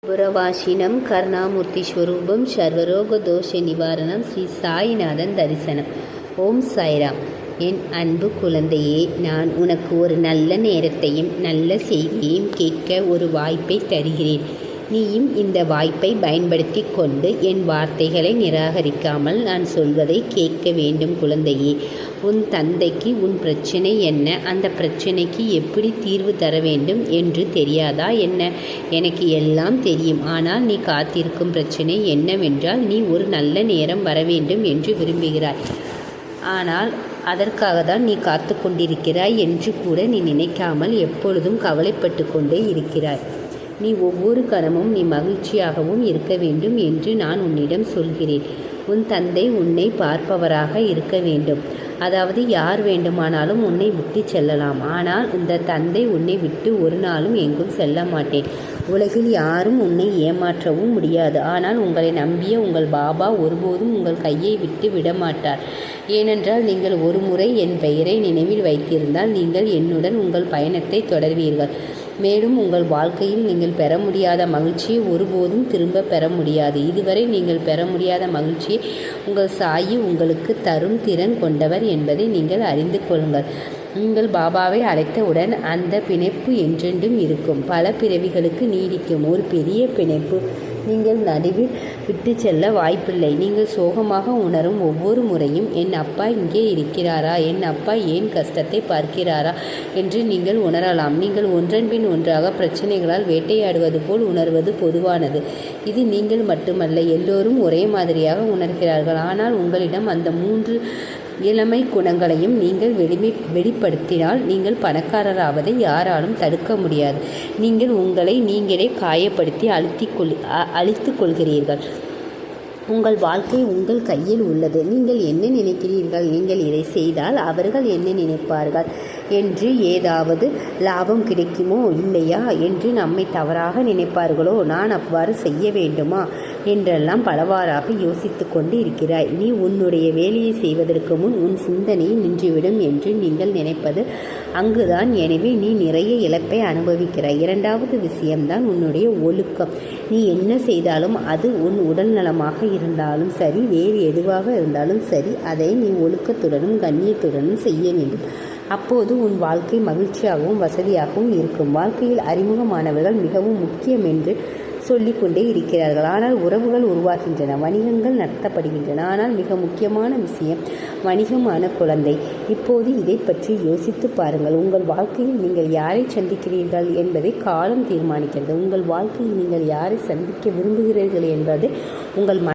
புரவாசினம் கருணாமூர்த்தி ஸ்வரூபம் சர்வரோக தோஷ நிவாரணம் ஸ்ரீ சாய்நாதன் தரிசனம். ஓம் சாய்ராம். என் அன்பு குழந்தையே, நான் உனக்கு ஒரு நல்ல நேரத்தையும் நல்ல செய்தியையும் கேட்க ஒரு வாய்ப்பை தருகிறேன். நீயும் இந்த வாய்ப்பை பயன்படுத்தி கொண்டு என் வார்த்தைகளை நிராகரிக்காமல் நான் சொல்வதை கேட்க வேண்டும். குழந்தையே, உன் தந்தைக்கு உன் பிரச்சனை என்ன, அந்த பிரச்சனைக்கு எப்படி தீர்வு தர வேண்டும் என்று தெரியாதா என்ன? எனக்கு எல்லாம் தெரியும். ஆனால் நீ காத்திருக்கும் பிரச்சனை என்னவென்றால், நீ ஒரு நல்ல நேரம் வர வேண்டும் என்று விரும்புகிறாய். ஆனால் அதற்காக தான் நீ காத்து கொண்டிருக்கிறாய் என்று கூட நீ நினைக்காமல் எப்பொழுதும் கவலைப்பட்டு கொண்டே இருக்கிறாய். நீ ஒவ்வொரு கணமும் நீ மகிழ்ச்சியாகவும் இருக்க வேண்டும் என்று நான் உன்னிடம் சொல்கிறேன். உன் தந்தை உன்னை பார்ப்பவராக இருக்க வேண்டும். அதாவது யார் வேண்டுமானாலும் உன்னை விட்டு செல்லலாம். ஆனால் இந்த தந்தை உன்னை விட்டு ஒரு நாளும் எங்கும் செல்ல மாட்டேன். உலகில் யாரும் உன்னை ஏமாற்றவும் முடியாது. ஆனால் உங்களை நம்பிய உங்கள் பாபா ஒருபோதும் உங்கள் கையை விட்டு விடமாட்டார். ஏனென்றால் நீங்கள் ஒரு முறை என் பெயரை நினைவில் வைத்திருந்தால் நீங்கள் என்னுடன் உங்கள் பயணத்தை தொடர்வீர்கள். மேலும் உங்கள் வாழ்க்கையில் நீங்கள் பெற முடியாத மகிழ்ச்சியை ஒருபோதும் திரும்ப பெற முடியாது. இதுவரை நீங்கள் பெற முடியாத மகிழ்ச்சியை உங்கள் சாயி உங்களுக்கு தரும் திறன் கொண்டவர் என்பதை நீங்கள் அறிந்து கொள்ளுங்கள். நீங்கள் பாபாவை அழைத்தவுடன் அந்த பிணைப்பு என்றென்றும் இருக்கும். பல பிறவிகளுக்கு நீடிக்கும் ஒரு பெரிய பிணைப்பு. நீங்கள் நடுவில் விட்டு செல்ல வாய்ப்பில்லை. நீங்கள் சோகமாக உணரும் ஒவ்வொரு முறையும் என் அப்பா இங்கே இருக்கிறாரா, என் அப்பா ஏன் கஷ்டத்தை பார்க்கிறாரா என்று நீங்கள் உணரலாம். நீங்கள் ஒன்றன் பின் ஒன்றாக பிரச்சனைகளால் வேட்டையாடுவது போல் உணர்வது பொதுவானது. இது நீங்கள் மட்டுமல்ல, எல்லோரும் ஒரே மாதிரியாக உணர்கிறார்கள். ஆனால் உங்களிடம் அந்த 3 இளமை குணங்களையும் நீங்கள் வெளிப்படுத்தினால் நீங்கள் பணக்காரராவதை யாராலும் தடுக்க முடியாது. நீங்கள் உங்களை நீங்களே காயப்படுத்தி அழித்து கொள்கிறீர்கள். உங்கள் வாழ்க்கை உங்கள் கையில் உள்ளது. நீங்கள் என்ன நினைக்கிறீர்கள்? நீங்கள் இதை செய்தால் அவர்கள் என்ன நினைப்பார்கள் என்று ஏதாவது லாபம் கிடைக்குமோ இல்லையா என்று நம்மை தவறாக நினைப்பார்களோ, நான் அவ்வாறு செய்ய வேண்டுமா என்றெல்லாம் பலவாறாக யோசித்து கொண்டு இருக்கிறாய். நீ உன்னுடைய வேலையை செய்வதற்கு முன் உன் சிந்தனை நின்றுவிடும் என்று நீங்கள் நினைப்பது அங்குதான். எனவே நீ நிறைய இழப்பை அனுபவிக்கிறாய். 2வது விஷயம்தான் உன்னுடைய ஒழுக்கம். நீ என்ன செய்தாலும் அது உன் உடல் நலமாக இருந்தாலும் சரி, வேறு எதுவாக இருந்தாலும் சரி, அதை நீ ஒழுக்கத்துடனும் கண்ணியத்துடனும் செய்ய வேண்டும். அப்போது உன் வாழ்க்கை மகிழ்ச்சியாகவும் வசதியாகவும் இருக்கும். வாழ்க்கையில் அறிமுகமானவர்கள் மிகவும் முக்கியம் என்று சொல்லிக்கொண்டே இருக்கிறார்கள். ஆனால் உறவுகள் உருவாகின்றன, வணிகங்கள் நடத்தப்படுகின்றன. ஆனால் மிக முக்கியமான விஷயம் வணிகமான குழந்தை. இப்போது இதை பற்றி யோசித்து பாருங்கள். உங்கள் வாழ்க்கையில் நீங்கள் யாரை சந்திக்கிறீர்கள் என்பதை காலம் தீர்மானிக்கிறது. உங்கள் வாழ்க்கையில் நீங்கள் யாரை சந்திக்க விரும்புகிறீர்கள் என்பது உங்கள்